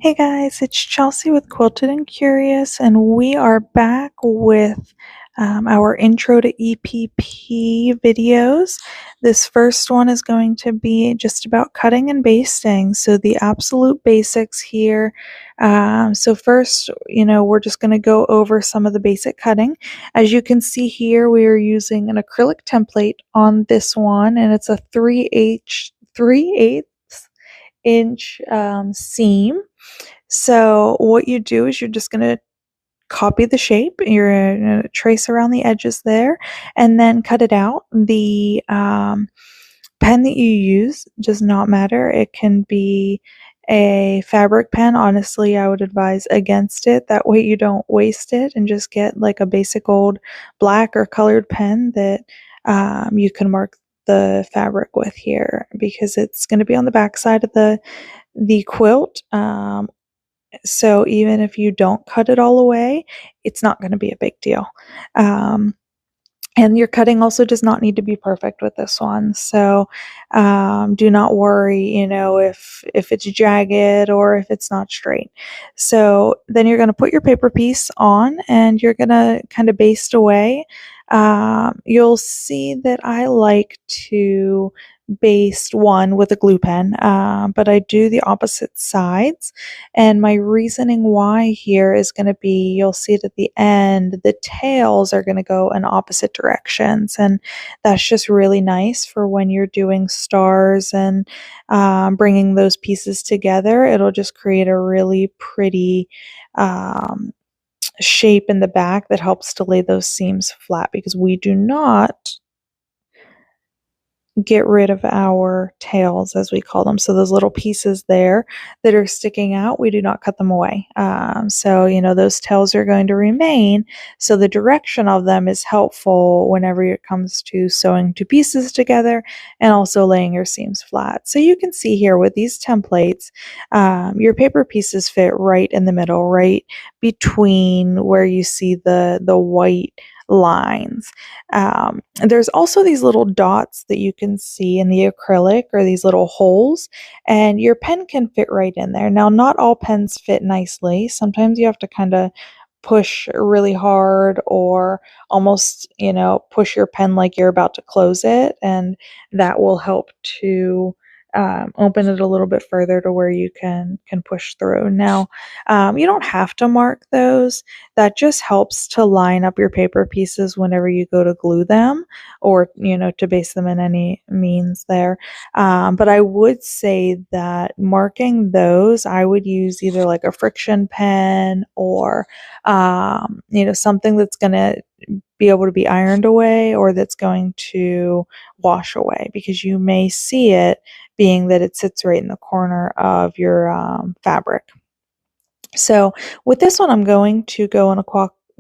Hey guys, it's Chelsea with Quilted and Curious, and we are back with our intro to EPP videos. This first one is going to be just about cutting and basting, so the absolute basics here. So first, we're just going to go over some of the basic cutting. As you can see here, we are using an acrylic template on this one, and it's a 3/8 inch seam. So what you do is you're just going to copy the shape, you're going to trace around the edges there, and then cut it out. The pen that you use does not matter. It can be a fabric pen. Honestly, I would advise against it. That way you don't waste it and just get like a basic old black or colored pen that you can mark the fabric with here, because it's going to be on the back side of the quilt. So even if you don't cut it all away, it's not going to be a big deal. Um, and your cutting also does not need to be perfect with this one. So do not worry, if it's jagged or if it's not straight. So then you're going to put your paper piece on and you're going to kind of baste away. You'll see that I like to baste one with a glue pen, but I do the opposite sides. And my reasoning why here is going to be, you'll see it at the end, the tails are going to go in opposite directions. And that's just really nice for when you're doing stars and bringing those pieces together. It'll just create a really pretty shape in the back that helps to lay those seams flat, because we do not get rid of our tails, as we call them. So those little pieces there that are sticking out, we do not cut them away. Those tails are going to remain. So the direction of them is helpful whenever it comes to sewing two pieces together and also laying your seams flat. So you can see here with these templates, your paper pieces fit right in the middle, right between where you see the white lines. There's also these little dots that you can see in the acrylic, or these little holes, and your pen can fit right in there. Now, not all pens fit nicely. Sometimes you have to kind of push really hard, or almost, push your pen like you're about to close it, and that will help to open it a little bit further to where you can push through. Now, you don't have to mark those. That just helps to line up your paper pieces whenever you go to glue them, or to baste them in any means there. But I would say that marking those, I would use either like a friction pen, or something that's going to be able to be ironed away, or that's going to wash away, because you may see it, being that it sits right in the corner of your fabric. So with this one, I'm going to go in a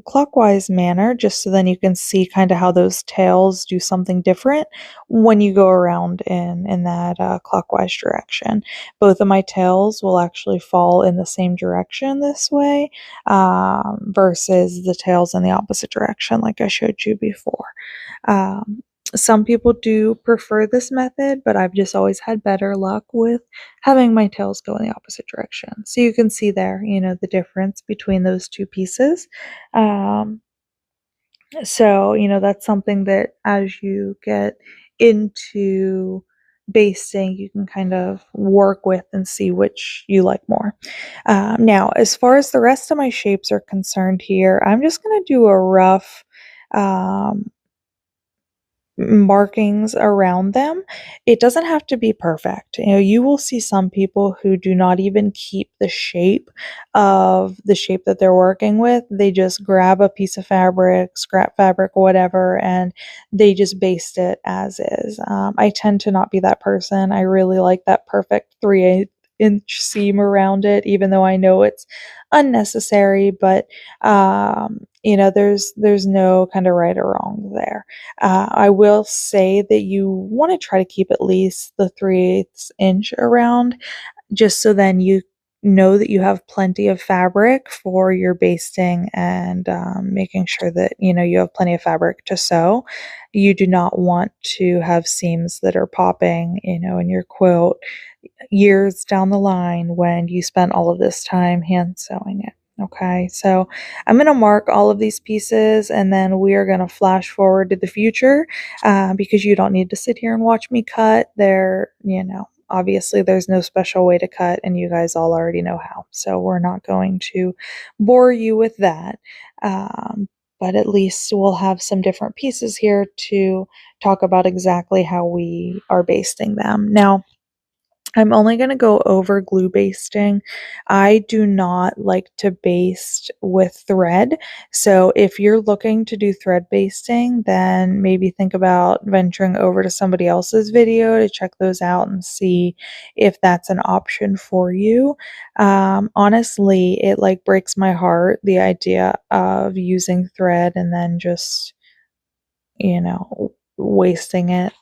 clockwise manner, just so then you can see kind of how those tails do something different when you go around in that clockwise direction. Both of my tails will actually fall in the same direction this way, versus the tails in the opposite direction like I showed you before. Um, some people do prefer this method, but I've just always had better luck with having my tails go in the opposite direction. So you can see there, the difference between those two pieces. Um, that's something that as you get into basting, you can kind of work with and see which you like more. Now, as far as the rest of my shapes are concerned here, I'm just going to do a rough um, markings around them. It doesn't have to be perfect. You will see some people who do not even keep the shape of the shape that they're working with. They just grab a piece of fabric, scrap fabric, whatever, and they just baste it as is. I tend to not be that person. I really like that perfect 3/8 inch seam around it, even though I know it's unnecessary, but there's no kind of right or wrong there. I will say that you want to try to keep at least the 3/8 inch around, just so then you know that you have plenty of fabric for your basting and making sure that you have plenty of fabric to sew. You do not want to have seams that are popping, in your quilt years down the line when you spent all of this time hand sewing it. Okay, so I'm going to mark all of these pieces and then we are going to flash forward to the future because you don't need to sit here and watch me cut. Obviously there's no special way to cut and you guys all already know how. So we're not going to bore you with that. But at least we'll have some different pieces here to talk about exactly how we are basting them. Now, I'm only going to go over glue basting. I do not like to baste with thread. So if you're looking to do thread basting, then maybe think about venturing over to somebody else's video to check those out and see if that's an option for you. Honestly, it like breaks my heart, the idea of using thread and then just wasting it.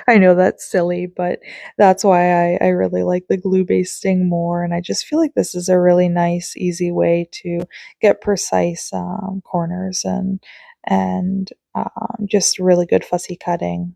I know that's silly, but that's why I really like the glue basting more. And I just feel like this is a really nice, easy way to get precise corners and just really good fussy cutting.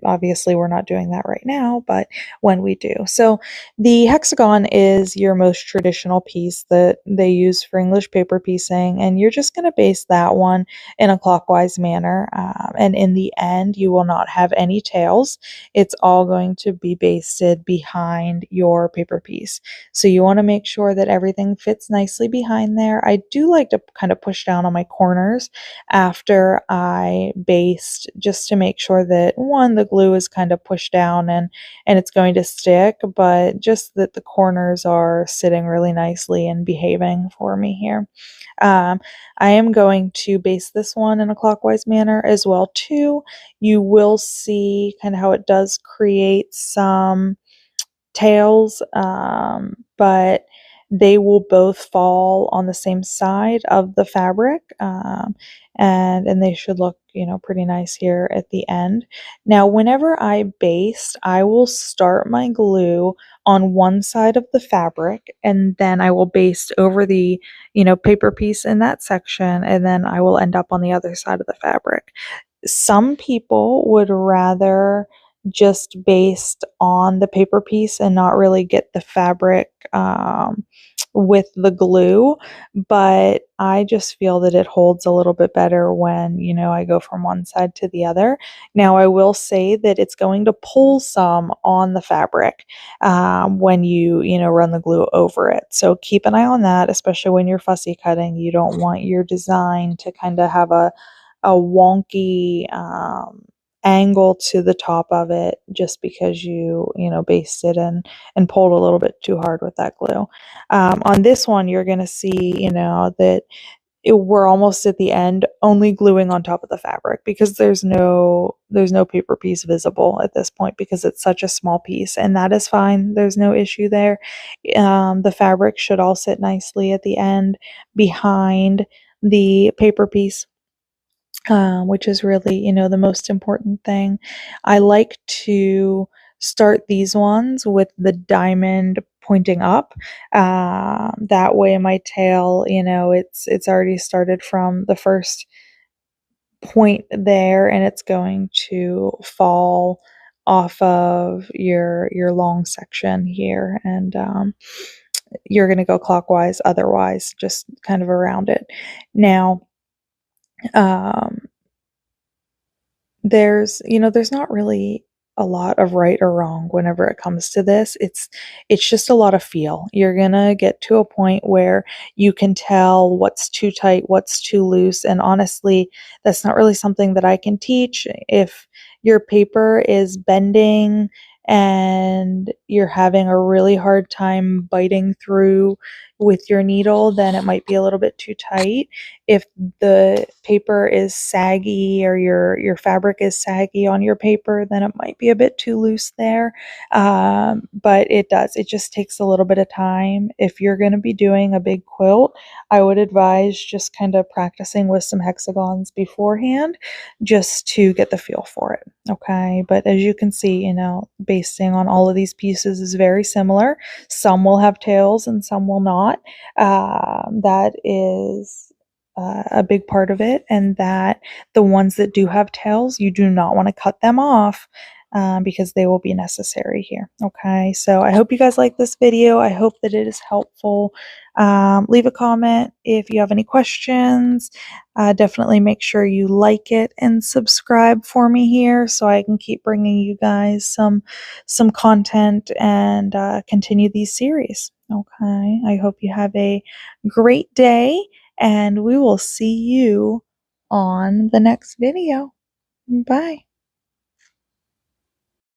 Obviously, we're not doing that right now, but when we do. So, the hexagon is your most traditional piece that they use for English paper piecing, and you're just going to base that one in a clockwise manner. And in the end, you will not have any tails. It's all going to be basted behind your paper piece. So you want to make sure that everything fits nicely behind there. I do like to kind of push down on my corners after I baste just to make sure that one, the glue is kind of pushed down and it's going to stick, but just that the corners are sitting really nicely and behaving for me here. Um, I am going to base this one in a clockwise manner as well too. You will see kind of how it does create some tails, but they will both fall on the same side of the fabric, and they should look pretty nice here at the end. Now whenever I baste, I will start my glue on one side of the fabric and then I will baste over the paper piece in that section, and then I will end up on the other side of the fabric. Some people would rather just baste on the paper piece and not really get the fabric with the glue, but I just feel that it holds a little bit better when I go from one side to the other. Now I will say that it's going to pull some on the fabric when you run the glue over it, so keep an eye on that, especially when you're fussy cutting. You don't want your design to kind of have a wonky angle to the top of it just because you basted and pulled a little bit too hard with that glue. On this one, you're going to see that we're almost at the end, only gluing on top of the fabric because there's no paper piece visible at this point because it's such a small piece, and that is fine. There's no issue there. The fabric should all sit nicely at the end behind the paper piece, which is really, the most important thing. I like to start these ones with the diamond pointing up. That way my tail, it's already started from the first point there and it's going to fall off of your long section here, and you're going to go clockwise, otherwise just kind of around it. Now, um, there's not really a lot of right or wrong whenever it comes to this. It's just a lot of feel. You're gonna get to a point where you can tell what's too tight, what's too loose, and honestly, that's not really something that I can teach. If your paper is bending and you're having a really hard time biting through with your needle, then it might be a little bit too tight. If the paper is saggy or your fabric is saggy on your paper, then it might be a bit too loose there. But it just takes a little bit of time. If you're going to be doing a big quilt, I would advise just kind of practicing with some hexagons beforehand just to get the feel for it. Okay, but as you can see, basting on all of these pieces is very similar. Some will have tails and some will not. That is a big part of it, and that the ones that do have tails, you do not want to cut them off. Because they will be necessary here. Okay, so I hope you guys like this video. I hope that it is helpful. Leave a comment if you have any questions. Definitely make sure you like it and subscribe for me here so I can keep bringing you guys some content and continue these series. Okay, I hope you have a great day, and we will see you on the next video. Bye.